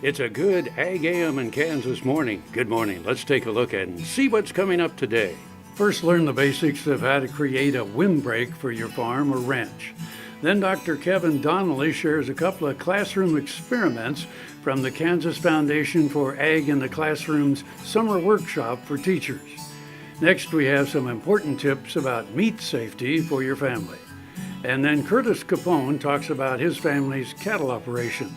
It's a good AGam in Kansas morning. Good morning. Let's take a look and see what's coming up today. First, learn the basics of how to create a windbreak for your farm or ranch. Then Dr. Donnelly shares a couple of classroom experiments from the Kansas Foundation for Ag in the Classroom's summer workshop for teachers. Next, we have some important tips about meat safety for your family. And then Curtis Capoun talks about his family's cattle operation.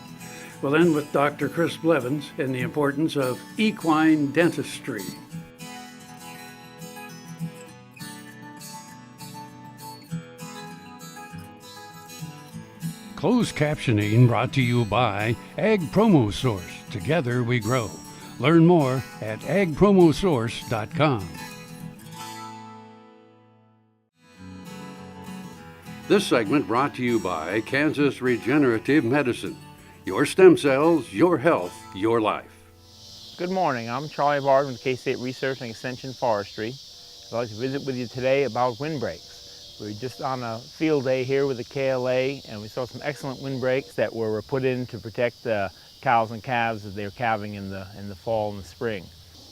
We'll end with Dr. Chris Blevins and the importance of equine dentistry. Closed captioning brought to you by Ag Promo Source. Together we grow. Learn more at agpromosource.com. This segment brought to you by Kansas Regenerative Medicine. Your stem cells, your health, your life. Good morning. I'm Charlie Bard from K-State Research and Extension Forestry. I'd like to visit with you today about windbreaks. We're just on a field day here with the KLA, and we saw some excellent windbreaks that were put in to protect the cows and calves as they're calving in the fall and the spring.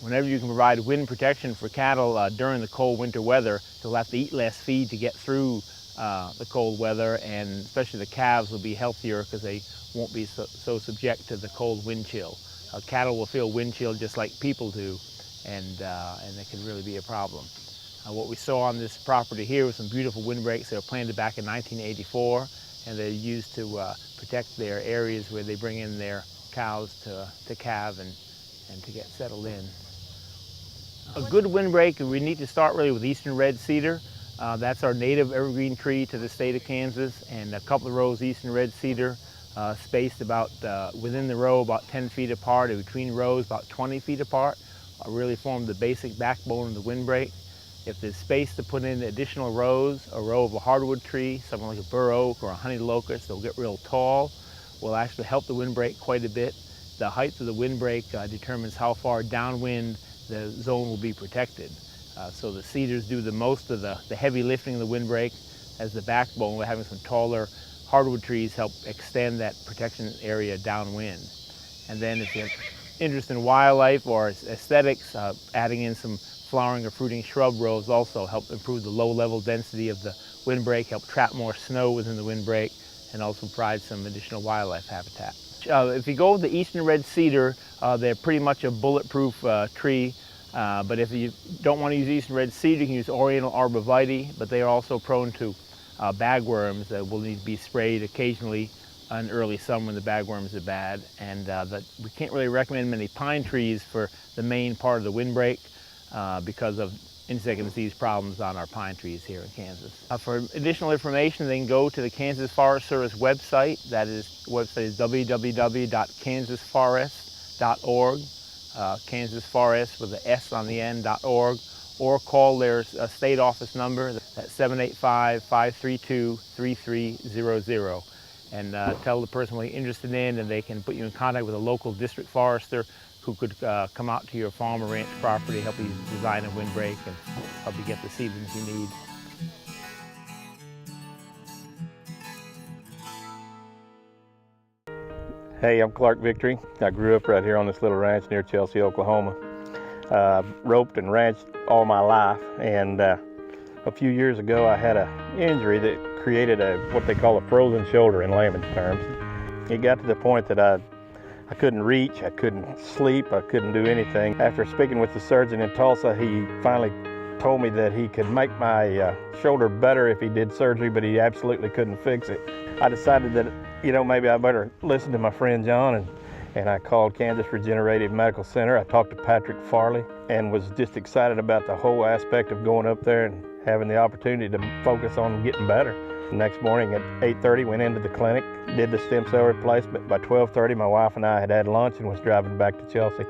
Whenever you can provide wind protection for cattle during the cold winter weather, they'll have to eat less feed to get through the cold weather, and especially the calves will be healthier because they won't be so subject to the cold wind chill. Cattle will feel wind chill just like people do, and it can really be a problem. What we saw on this property here was some beautiful windbreaks. They were planted back in 1984, and they're used to protect their areas where they bring in their cows to calve and to get settled in. A good windbreak, we need to start really with eastern red cedar. That's our native evergreen tree to the state of Kansas, and a couple of rows eastern red cedar spaced about within the row about 10 feet apart, and between rows about 20 feet apart, really form the basic backbone of the windbreak. If there's space to put in additional rows, a row of a hardwood tree, something like a bur oak or a honey locust, they'll get real tall, will actually help the windbreak quite a bit. The height of the windbreak determines how far downwind the zone will be protected. So the cedars do the most of the heavy lifting of the windbreak. As the backbone, we're having some taller hardwood trees help extend that protection area downwind. And then if you're interested in wildlife or aesthetics, adding in some flowering or fruiting shrub rows also help improve the low-level density of the windbreak, help trap more snow within the windbreak, and also provide some additional wildlife habitat. If you go with the eastern red cedar, they're pretty much a bulletproof tree. But if you don't want to use eastern red cedar, you can use oriental arborvitae, but they are also prone to bagworms that will need to be sprayed occasionally in early summer when the bagworms are bad. And we can't really recommend many pine trees for the main part of the windbreak because of insect and disease problems on our pine trees here in Kansas. For additional information, they can go to the Kansas Forest Service website. The website is www.kansasforest.org. Kansas Forest with the S on the end.org, or call their state office number at 785-532-3300 and tell the person what you're interested in, and they can put you in contact with a local district forester who could come out to your farm or ranch property, help you design a windbreak and help you get the seedlings you need. Hey, I'm Clark Victory. I grew up right here on this little ranch near Chelsea, Oklahoma. Roped and ranched all my life, and a few years ago I had an injury that created what they call a frozen shoulder in layman's terms. It got to the point that I couldn't reach, I couldn't sleep, I couldn't do anything. After speaking with the surgeon in Tulsa, he finally told me that he could make my shoulder better if he did surgery, but he absolutely couldn't fix it. I decided that maybe I better listen to my friend John, and I called Kansas Regenerative Medical Center. I talked to Patrick Farley and was just excited about the whole aspect of going up there and having the opportunity to focus on getting better. The next morning at 8:30, went into the clinic, did the stem cell replacement. By 12:30, my wife and I had lunch and was driving back to Chelsea.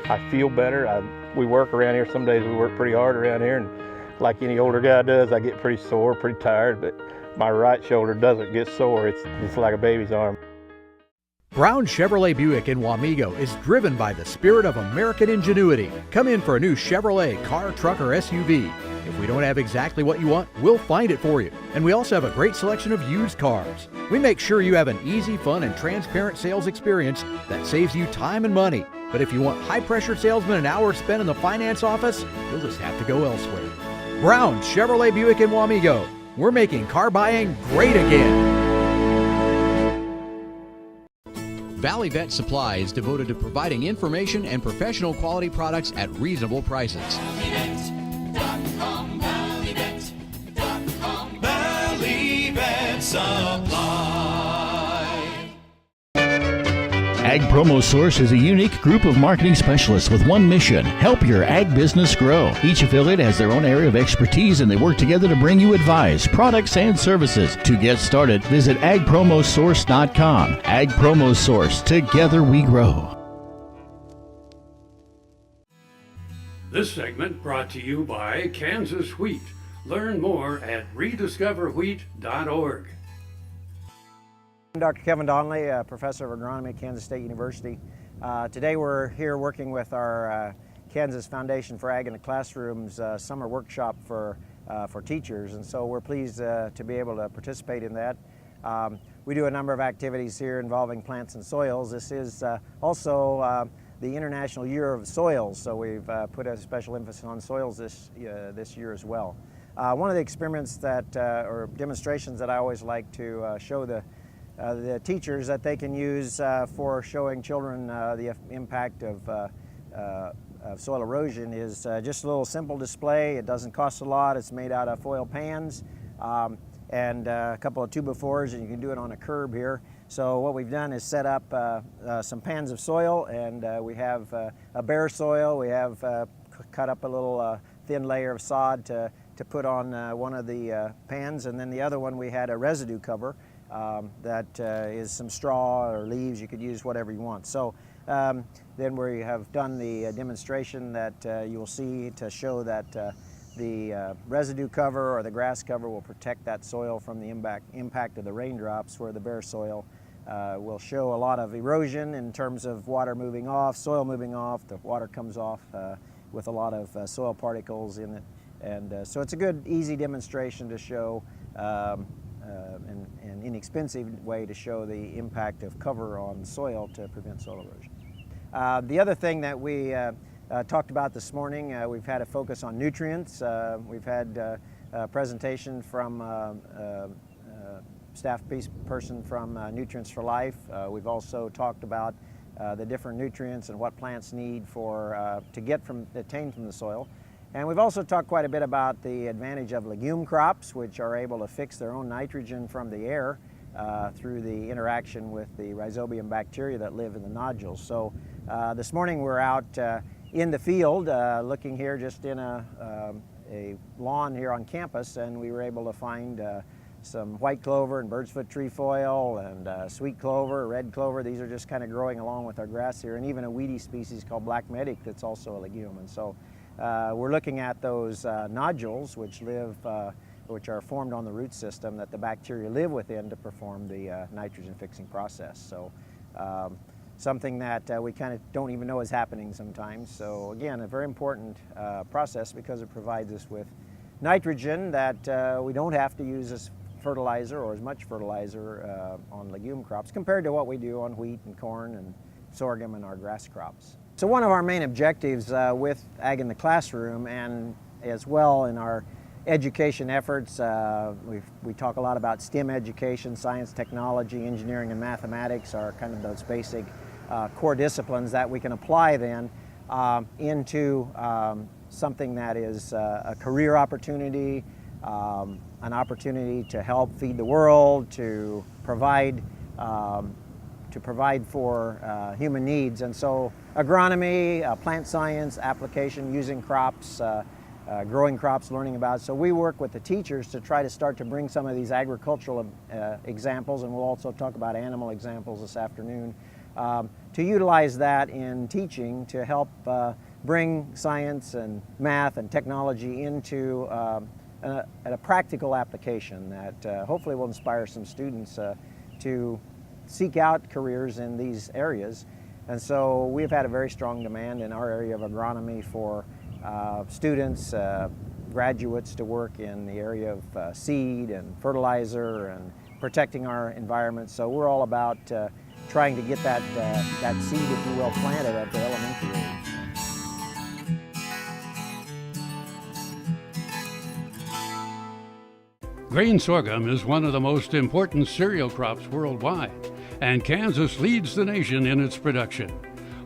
I feel better. We work around here. Some days we work pretty hard around here, and like any older guy does, I get pretty sore, pretty tired, but my right shoulder doesn't get sore. It's like a baby's arm. Brown Chevrolet Buick in Wamego is driven by the spirit of American ingenuity. Come in for a new Chevrolet car, truck, or SUV. If we don't have exactly what you want, we'll find it for you. And we also have a great selection of used cars. We make sure you have an easy, fun, and transparent sales experience that saves you time and money. But if you want high-pressure salesmen and hours spent in the finance office, you'll just have to go elsewhere. Brown Chevrolet Buick in Wamego. We're making car buying great again. Valley Vet Supply is devoted to providing information and professional quality products at reasonable prices. ValleyVet.com, ValleyVet.com, Valley Vet Supply. Ag Promo Source is a unique group of marketing specialists with one mission: help your ag business grow. Each affiliate has their own area of expertise, and they work together to bring you advice, products, and services. To get started, visit agpromosource.com. Ag Promo Source. Together we grow. This segment brought to you by Kansas Wheat. Learn more at rediscoverwheat.org. I'm Dr. Kevin Donnelly, Professor of Agronomy at Kansas State University. Today we're here working with our Kansas Foundation for Ag in the Classroom's summer workshop for teachers, and so we're pleased to be able to participate in that. We do a number of activities here involving plants and soils. This is also the International Year of Soils, so we've put a special emphasis on soils this year as well. One of the experiments that, or demonstrations that I always like to show the teachers that they can use for showing children the impact of soil erosion is just a little simple display. It doesn't cost a lot. It's made out of foil pans and a couple of 2x4s, and you can do it on a curb here. So what we've done is set up some pans of soil, and we have a bare soil. We have cut up a little thin layer of sod to put on one of the pans, and then the other one we had a residue cover. That is some straw or leaves. You could use whatever you want. So then we have done the demonstration that you will see to show that the residue cover or the grass cover will protect that soil from the impact of the raindrops, where the bare soil will show a lot of erosion in terms of water moving off, soil moving off. The water comes off with a lot of soil particles in it. And so it's a good, easy demonstration to show an inexpensive way to show the impact of cover on soil to prevent soil erosion. The other thing that we talked about this morning, we've had a focus on nutrients. We've had a presentation from staff person from Nutrients for Life. We've also talked about the different nutrients and what plants need to attain from the soil. And we've also talked quite a bit about the advantage of legume crops, which are able to fix their own nitrogen from the air through the interaction with the rhizobium bacteria that live in the nodules. So this morning we're out in the field looking here just in a lawn here on campus, and we were able to find some white clover and bird's foot trefoil and sweet clover, red clover. These are just kind of growing along with our grass here, and even a weedy species called black medic that's also a legume. And so we're looking at those nodules which are formed on the root system that the bacteria live within to perform the nitrogen fixing process. So something that we kind of don't even know is happening sometimes. So again, a very important process because it provides us with nitrogen that we don't have to use as fertilizer or as much fertilizer on legume crops compared to what we do on wheat and corn and sorghum and our grass crops. So one of our main objectives with Ag in the Classroom, and as well in our education efforts, we talk a lot about STEM education: science, technology, engineering, and mathematics are kind of those basic core disciplines that we can apply then into something that is a career opportunity, an opportunity to help feed the world, to provide for human needs. And so agronomy, plant science, application, using crops, growing crops, learning about it. So we work with the teachers to try to start to bring some of these agricultural examples, and we'll also talk about animal examples this afternoon, to utilize that in teaching to help bring science and math and technology into a practical application that hopefully will inspire some students to seek out careers in these areas. And so we've had a very strong demand in our area of agronomy for students, graduates to work in the area of seed and fertilizer and protecting our environment. So we're all about trying to get that seed, if you will, planted at the elementary age. Grain sorghum is one of the most important cereal crops worldwide, and Kansas leads the nation in its production.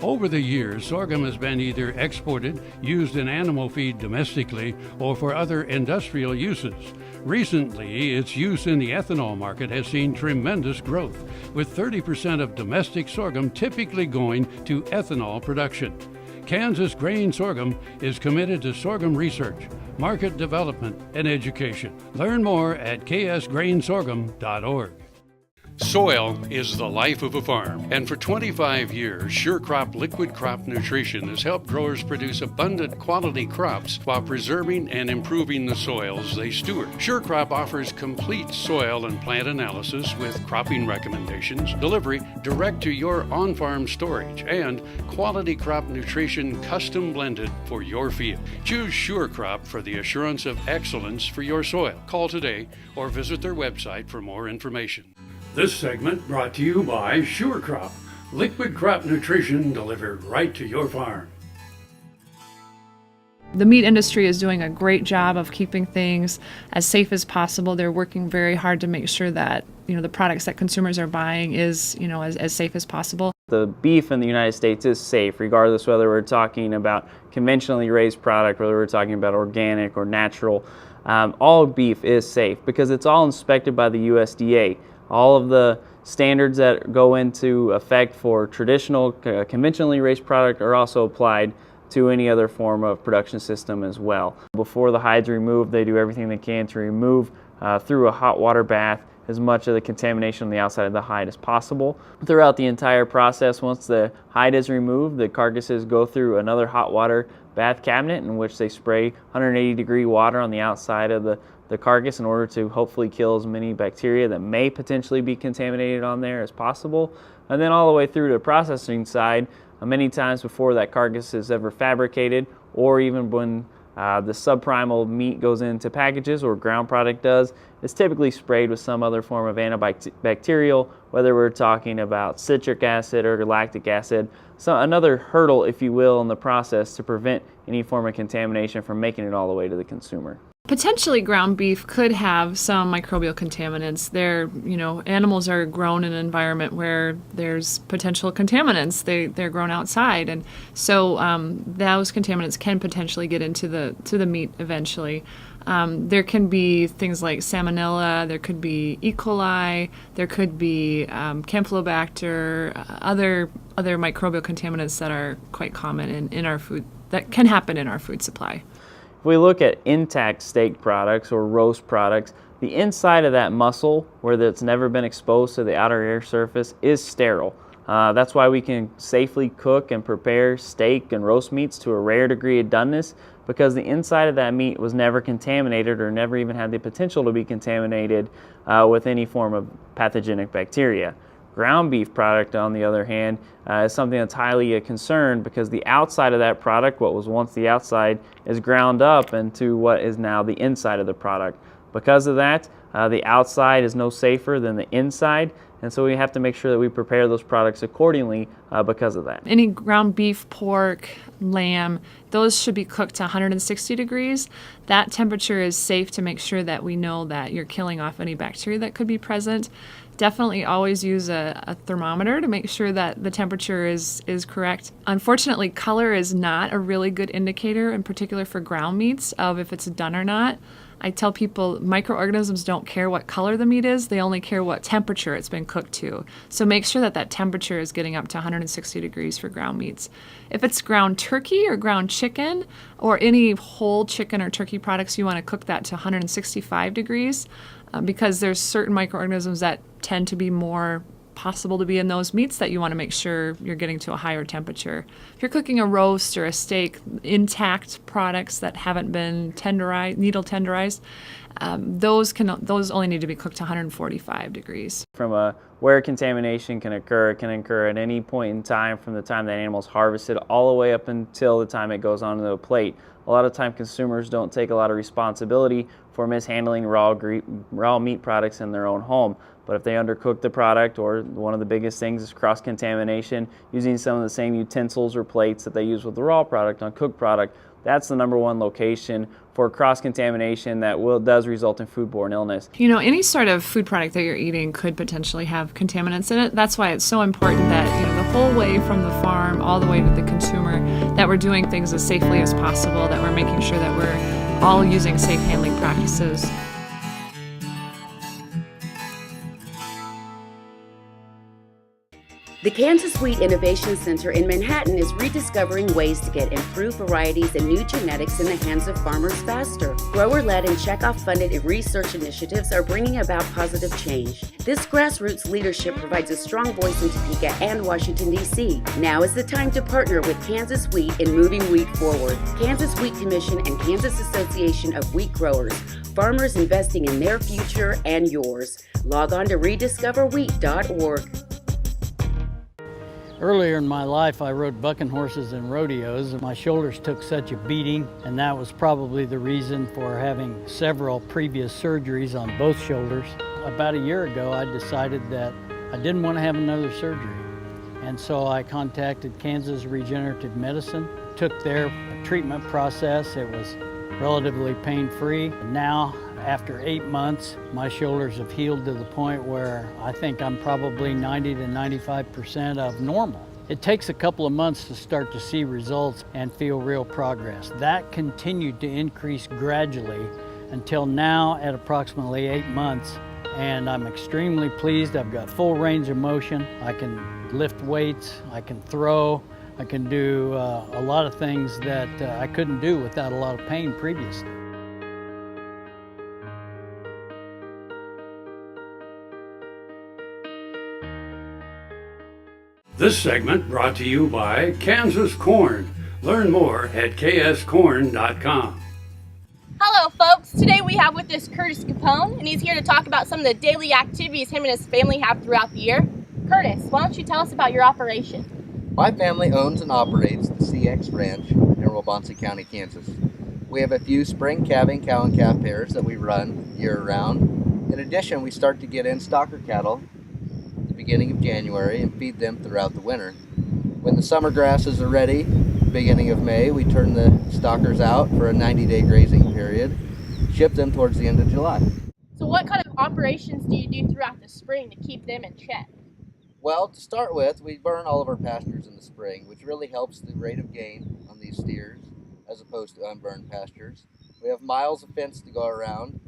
Over the years, sorghum has been either exported, used in animal feed domestically, or for other industrial uses. Recently, its use in the ethanol market has seen tremendous growth, with 30% of domestic sorghum typically going to ethanol production. Kansas Grain Sorghum is committed to sorghum research, market development, and education. Learn more at ksgrainsorghum.org. Soil is the life of a farm, and for 25 years, SureCrop Liquid Crop Nutrition has helped growers produce abundant quality crops while preserving and improving the soils they steward. SureCrop offers complete soil and plant analysis with cropping recommendations, delivery direct to your on-farm storage, and quality crop nutrition custom blended for your field. Choose SureCrop for the assurance of excellence for your soil. Call today or visit their website for more information. This segment brought to you by SureCrop, liquid crop nutrition delivered right to your farm. The meat industry is doing a great job of keeping things as safe as possible. They're working very hard to make sure that, the products that consumers are buying is, as safe as possible. The beef in the United States is safe, regardless whether we're talking about conventionally raised product, whether we're talking about organic or natural. All beef is safe because it's all inspected by the USDA. All of the standards that go into effect for traditional, conventionally raised product are also applied to any other form of production system as well. Before the hide's removed, they do everything they can to remove through a hot water bath as much of the contamination on the outside of the hide as possible. Throughout the entire process, once the hide is removed, the carcasses go through another hot water bath cabinet in which they spray 180-degree water on the outside of the carcass in order to hopefully kill as many bacteria that may potentially be contaminated on there as possible. And then all the way through to the processing side, many times before that carcass is ever fabricated, or even when the subprimal meat goes into packages or ground product does, it's typically sprayed with some other form of antibacterial, whether we're talking about citric acid or lactic acid. So another hurdle, if you will, in the process to prevent any form of contamination from making it all the way to the consumer. Potentially ground beef could have some microbial contaminants. Animals are grown in an environment where there's potential contaminants. They're grown outside, and so those contaminants can potentially get into the meat eventually. There can be things like salmonella, there could be E. coli, there could be Campylobacter, other microbial contaminants that are quite common in our food, that can happen in our food supply. If we look at intact steak products or roast products, the inside of that muscle, where it's never been exposed to the outer air surface, is sterile. That's why we can safely cook and prepare steak and roast meats to a rare degree of doneness, because the inside of that meat was never contaminated or never even had the potential to be contaminated with any form of pathogenic bacteria. Ground beef product, on the other hand, is something that's highly a concern because the outside of that product, what was once the outside, is ground up into what is now the inside of the product. Because of that, the outside is no safer than the inside, and so we have to make sure that we prepare those products accordingly because of that. Any ground beef, pork, lamb, those should be cooked to 160 degrees. That temperature is safe to make sure that we know that you're killing off any bacteria that could be present. Definitely always use a thermometer to make sure that the temperature is correct. Unfortunately, color is not a really good indicator, in particular for ground meats, of if it's done or not. I tell people microorganisms don't care what color the meat is, they only care what temperature it's been cooked to. So make sure that temperature is getting up to 160 degrees for ground meats. If it's ground turkey or ground chicken or any whole chicken or turkey products, you want to cook that to 165 degrees because there's certain microorganisms that tend to be more possible to be in those meats that you want to make sure you're getting to a higher temperature. If you're cooking a roast or a steak, intact products that haven't been needle tenderized, those only need to be cooked to 145 degrees. From where contamination can occur, it can occur at any point in time from the time that animal's harvested all the way up until the time it goes onto the plate. A lot of time consumers don't take a lot of responsibility for mishandling raw meat products in their own home. But if they undercook the product, or one of the biggest things is cross-contamination, using some of the same utensils or plates that they use with the raw product on cooked product, that's the #1 location for cross-contamination that does result in foodborne illness. You know, any sort of food product that you're eating could potentially have contaminants in it. That's why it's so important that, the whole way from the farm all the way to the consumer, that we're doing things as safely as possible, that we're making sure that we're all using safe handling practices. The Kansas Wheat Innovation Center in Manhattan is rediscovering ways to get improved varieties and new genetics in the hands of farmers faster. Grower-led and checkoff-funded research initiatives are bringing about positive change. This grassroots leadership provides a strong voice in Topeka and Washington, D.C. Now is the time to partner with Kansas Wheat in moving wheat forward. Kansas Wheat Commission and Kansas Association of Wheat Growers. Farmers investing in their future and yours. Log on to rediscoverwheat.org. Earlier in my life, I rode bucking horses in rodeos. My shoulders took such a beating, and that was probably the reason for having several previous surgeries on both shoulders. About a year ago, I decided that I didn't want to have another surgery. And so I contacted Kansas Regenerative Medicine, took their treatment process. It was relatively pain-free. Now, after 8 months, my shoulders have healed to the point where I think I'm probably 90 to 95% of normal. It takes a couple of months to start to see results and feel real progress. That continued to increase gradually until now at approximately 8 months, and I'm extremely pleased. I've got full range of motion. I can lift weights, I can throw, I can do a lot of things that I couldn't do without a lot of pain previously. This segment brought to you by Kansas Corn. Learn more at kscorn.com. Hello folks, today we have with us Curtis Capoun, and he's here to talk about some of the daily activities him and his family have throughout the year. Curtis, why don't you tell us about your operation? My family owns and operates the CX Ranch in Waubonsee County, Kansas. We have a few spring calving cow and calf pairs that we run year-round. In addition, we start to get in stocker cattle at the beginning of January and feed them throughout the winter. When the summer grasses are ready, beginning of May, we turn the stockers out for a 90-day grazing period, ship them towards the end of July. So what kind of operations do you do throughout the spring to keep them in check? Well, to start with, we burn all of our pastures in the spring, which really helps the rate of gain on these steers as opposed to unburned pastures. We have miles of fence to go around,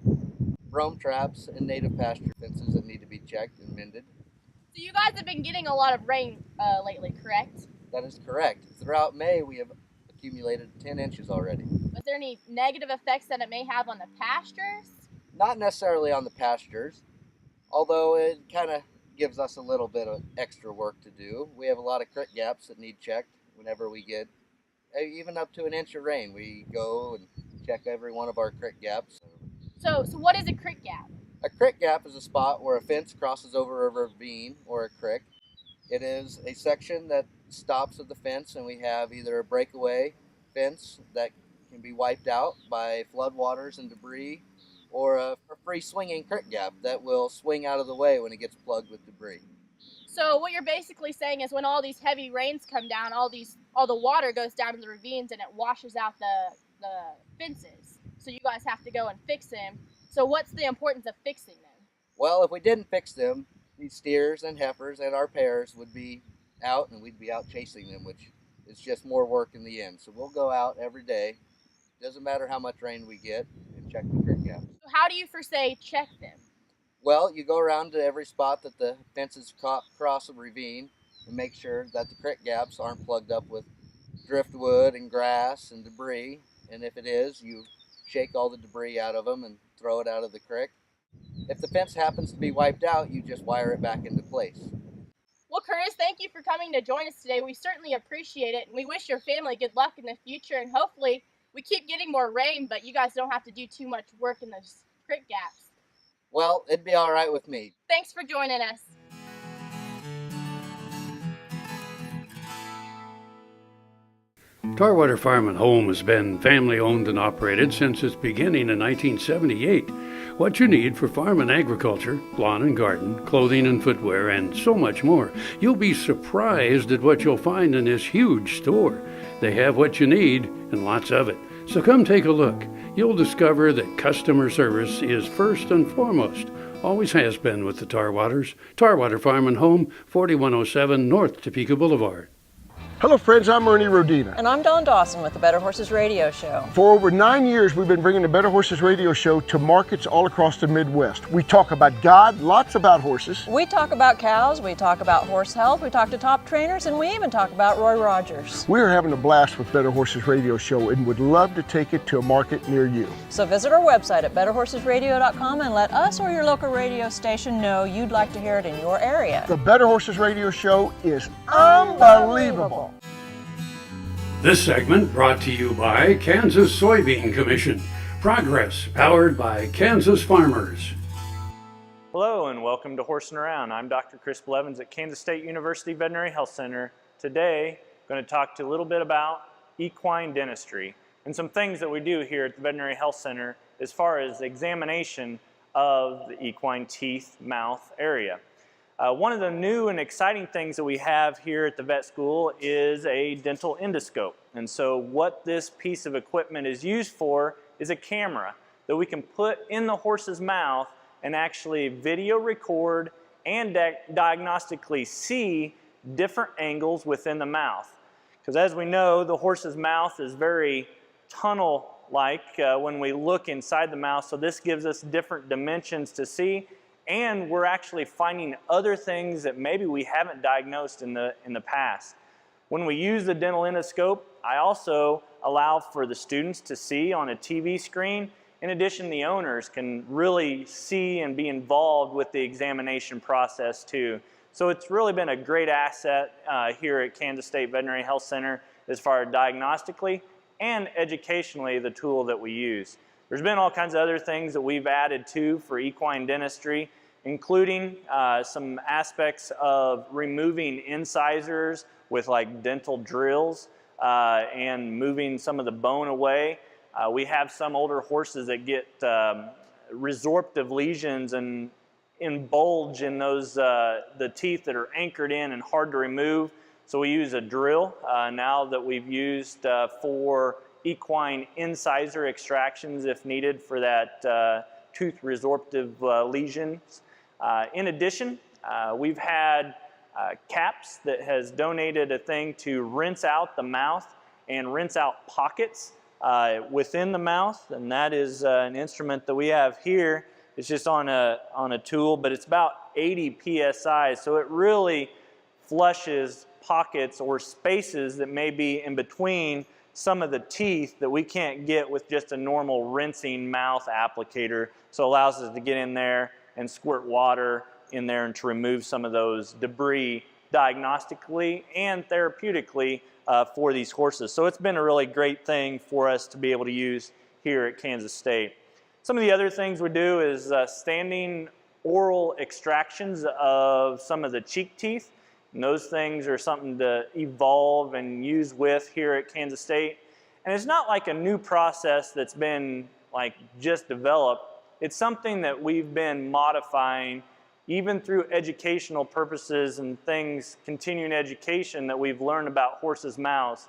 brome traps, and native pasture fences that need to be checked and mended. So you guys have been getting a lot of rain lately, correct? That is correct. Throughout May, we have accumulated 10 inches already. Was there any negative effects that it may have on the pastures? Not necessarily on the pastures, although it kind of gives us a little bit of extra work to do. We have a lot of creek gaps that need checked whenever we get even up to an inch of rain. We go and check every one of our creek gaps. So what is a creek gap? A creek gap is a spot where a fence crosses over a ravine or a creek. It is a section that stops at the fence, and we have either a breakaway fence that can be wiped out by floodwaters and debris, or a free swinging creek gap that will swing out of the way when it gets plugged with debris. So what you're basically saying is when all these heavy rains come down, all the water goes down to the ravines and it washes out the fences. So you guys have to go and fix them. So what's the importance of fixing them? Well, if we didn't fix them, these steers and heifers and our pairs would be out, and we'd be out chasing them, which is just more work in the end. So we'll go out every day. Doesn't matter how much rain we get, and check the creek gaps. So how do you, for say, check them? Well, you go around to every spot that the fences cross a ravine and make sure that the creek gaps aren't plugged up with driftwood and grass and debris. And if it is, you shake all the debris out of them and throw it out of the creek. If the fence happens to be wiped out, you just wire it back into place. Curtis, thank you for coming to join us today. We certainly appreciate it, and we wish your family good luck in the future, and hopefully we keep getting more rain, but you guys don't have to do too much work in those creek gaps. Well, it'd be all right with me. Thanks for joining us. Tarwater Farm and Home has been family owned and operated since its beginning in 1978. What you need for farm and agriculture, lawn and garden, clothing and footwear, and so much more. You'll be surprised at what you'll find in this huge store. They have what you need and lots of it. So come take a look. You'll discover that customer service is first and foremost. Always has been with the Tarwaters. Tarwater Farm and Home, 4107 North Topeka Boulevard. Hello friends, I'm Ernie Rodina. And I'm Dawn Dawson with the Better Horses Radio Show. For over 9 years, we've been bringing the Better Horses Radio Show to markets all across the Midwest. We talk about God, lots about horses. We talk about cows, we talk about horse health, we talk to top trainers, and we even talk about Roy Rogers. We're having a blast with Better Horses Radio Show and would love to take it to a market near you. So visit our website at betterhorsesradio.com and let us or your local radio station know you'd like to hear it in your area. The Better Horses Radio Show is unbelievable. This segment brought to you by Kansas Soybean Commission. Progress powered by Kansas farmers. Hello and welcome to Horsing Around. I'm Dr. Chris Blevins at Kansas State University Veterinary Health Center. Today, I'm going to talk to you a little bit about equine dentistry and some things that we do here at the Veterinary Health Center as far as examination of the equine teeth, mouth area. One of the new and exciting things that we have here at the vet school is a dental endoscope. And so what this piece of equipment is used for is a camera that we can put in the horse's mouth and actually video record and diagnostically see different angles within the mouth. Because as we know, the horse's mouth is very tunnel-like when we look inside the mouth, so this gives us different dimensions to see. And we're actually finding other things that maybe we haven't diagnosed in the past. When we use the dental endoscope, I also allow for the students to see on a TV screen. In addition, the owners can really see and be involved with the examination process too. So it's really been a great asset here at Kansas State Veterinary Health Center as far as diagnostically and educationally the tool that we use. There's been all kinds of other things that we've added to for equine dentistry, including some aspects of removing incisors with like dental drills and moving some of the bone away. We have some older horses that get resorptive lesions and bulge in those the teeth that are anchored in and hard to remove. So we use a drill now that we've used for equine incisor extractions if needed for that tooth resorptive lesions. In addition, we've had CAPS that has donated a thing to rinse out the mouth and rinse out pockets within the mouth, and that is an instrument that we have here. It's just on a tool, but it's about 80 psi, so it really flushes pockets or spaces that may be in between some of the teeth that we can't get with just a normal rinsing mouth applicator. So it allows us to get in there and squirt water in there and to remove some of those debris diagnostically and therapeutically for these horses. So it's been a really great thing for us to be able to use here at Kansas State. Some of the other things we do is standing oral extractions of some of the cheek teeth. And those things are something to evolve and use with here at Kansas State. And it's not like a new process that's been like just developed. It's something that we've been modifying even through educational purposes and things, continuing education that we've learned about horses' mouths.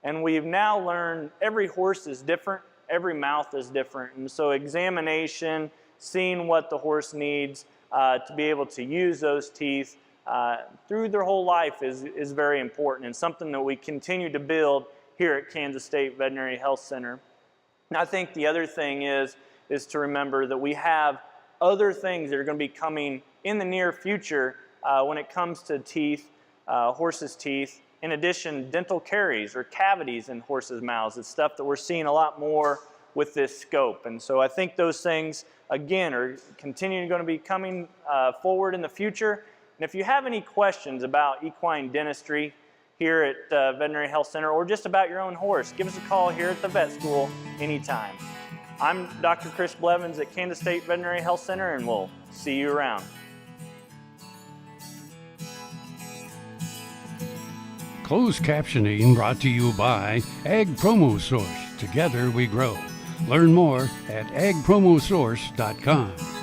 And we've now learned every horse is different, every mouth is different. And so examination, seeing what the horse needs to be able to use those teeth through their whole life is very important and something that we continue to build here at Kansas State Veterinary Health Center. And I think the other thing is to remember that we have other things that are going to be coming in the near future when it comes to teeth, horses' teeth. In addition, dental caries or cavities in horses' mouths. It's stuff that we're seeing a lot more with this scope. And so I think those things, again, are continuing going to be coming forward in the future. And if you have any questions about equine dentistry here at Veterinary Health Center or just about your own horse, give us a call here at the vet school anytime. I'm Dr. Chris Blevins at Kansas State Veterinary Health Center, and we'll see you around. Closed captioning brought to you by Ag Promo Source. Together we grow. Learn more at agpromosource.com.